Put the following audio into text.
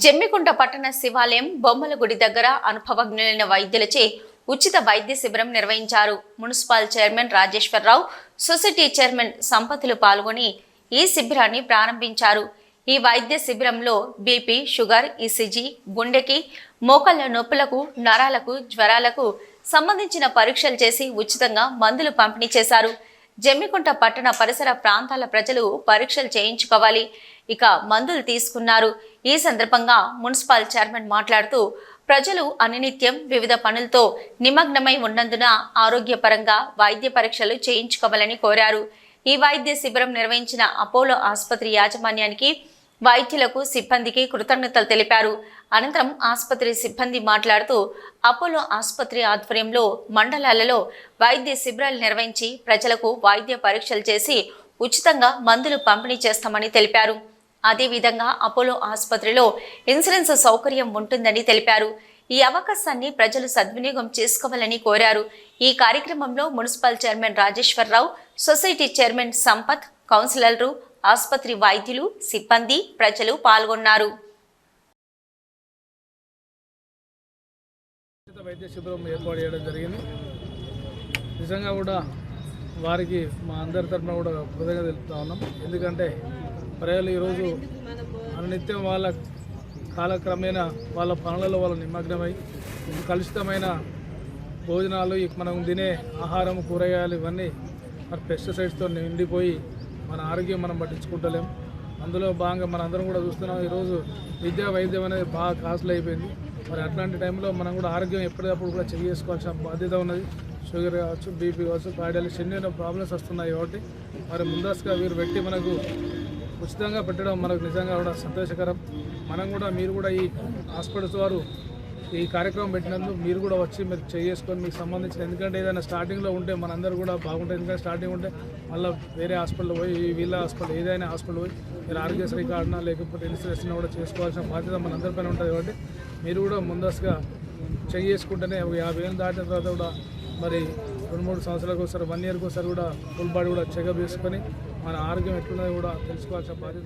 జమ్మికుంట పట్టణ శివాలయం బొమ్మల గుడి దగ్గర అనుభవజ్ఞులైన వైద్యులచే ఉచిత వైద్య శిబిరం నిర్వహించారు. Municipal chairman Rajeswara Rao, society chairman Sampathulu పాల్గొని ఈ శిబిరాన్ని ప్రారంభించారు. ఈ వైద్య శిబిరంలో బీపీ, షుగర్, ఈసీజీ, గుండెకి, మోకాళ్ల నొప్పులకు, నరాలకు, జ్వరాలకు సంబంధించిన పరీక్షలు చేసి ఉచితంగా మందులు పంపిణీ చేశారు. జమ్మికుంట పట్టణ పరిసర ప్రాంతాల ప్రజలు పరీక్షలు చేయించుకోవాలి, ఇక మందులు తీసుకున్నారు. ఈ సందర్భంగా మున్సిపల్ చైర్మన్ మాట్లాడుతూ ప్రజలు అనునిత్యం వివిధ పనులతో నిమగ్నమై ఉన్నందున ఆరోగ్యపరంగా వైద్య పరీక్షలు చేయించుకోవాలని కోరారు. ఈ వైద్య శిబిరం నిర్వహించిన అపోలో ఆసుపత్రి యాజమాన్యానికి, వైద్యులకు, సిబ్బందికి కృతజ్ఞతలు తెలిపారు. అనంతరం ఆసుపత్రి సిబ్బంది మాట్లాడుతూ అపోలో ఆసుపత్రి ఆధ్వర్యంలో మండలాలలో వైద్య శిబిరాలు నిర్వహించి ప్రజలకు వైద్య పరీక్షలు చేసి ఉచితంగా మందులు పంపిణీ చేస్తామని తెలిపారు. అదేవిధంగా అపోలో ఆసుపత్రిలో ఇన్సూరెన్స్ సౌకర్యం ఉంటుందని తెలిపారు. ఈ అవకాశాన్ని ప్రజలు సద్వినియోగం చేసుకోవాలని కోరారు. ఈ కార్యక్రమంలో municipal chairman Rajeswara Rao, society chairman Sampath, కౌన్సిలర్లు, ఆసుపత్రి వైద్యులు, సిబ్బంది, ప్రజలు పాల్గొన్నారు. వైద్య శిబిరం ఏర్పాటు చేయడం జరిగింది. నిజంగా కూడా వారికి మా అందరి తరఫున కూడా కృతజ్ఞతలు తెలుపుతా ఉన్నాం. ఎందుకంటే ప్రజలు ఈరోజు అనునిత్యం వాళ్ళ కాలక్రమేణా వాళ్ళ పనులలో వాళ్ళు నిమగ్నమై కలుషితమైన భోజనాలు, మనం తినే ఆహారం, కూరగాయలు ఇవన్నీ పెస్టిసైడ్స్తో నిండిపోయి మన ఆరోగ్యం మనం పట్టించుకుంటలేం. అందులో భాగంగా మన అందరం కూడా చూస్తున్నాం. ఈరోజు విద్యా వైద్యం అనేది బాగా కాస్ట్లీ అయిపోయింది. మరి అట్లాంటి టైంలో మనం కూడా ఆరోగ్యం ఎప్పటికప్పుడు కూడా చెక్ చేసుకోవాల్సిన బాధ్యత ఉన్నది. షుగర్ కావచ్చు, బీపీ కావచ్చు, కార్డియాలజీ ఎన్నో ప్రాబ్లమ్స్ వస్తున్నాయి. కాబట్టి మరి ముందస్తుగా వీరు పెట్టి మనకు ఉచితంగా పెట్టడం మనకు నిజంగా కూడా సంతోషకరం. మనం కూడా మీరు కూడా ఈ హాస్పిటల్స్ వారు ఈ కార్యక్రమం పెట్టినందుకు మీరు కూడా వచ్చి మీరు చేసుకొని మీకు సంబంధించిన, ఎందుకంటే ఏదైనా స్టార్టింగ్లో ఉంటే మనందరూ కూడా బాగుంటుంది. ఎందుకంటే స్టార్టింగ్ ఉంటే మళ్ళీ వేరే హాస్పిటల్ పోయి, వీళ్ళ హాస్పిటల్ ఏదైనా హాస్పిటల్ పోయి మీరు ఆరోగ్యశ్రీ కార్డునా లేకపోతే ఇన్సూరెన్స్ కూడా చేసుకోవాల్సిన బాధ్యత మనందరిపైన ఉంటుంది. కాబట్టి మీరు కూడా ముందస్తుగా చేసుకుంటేనే 50,000 దాటిన తర్వాత కూడా మరి 2-3 సంవత్సరాలకు ఒకసారి, 1 ఇయర్కి ఒకసారి కూడా ఫుల్ బాడీ కూడా చెకప్ చేసుకొని మన ఆరోగ్యం ఎట్లున్నది కూడా తెలుసుకోవాల్సిన బాధ్యత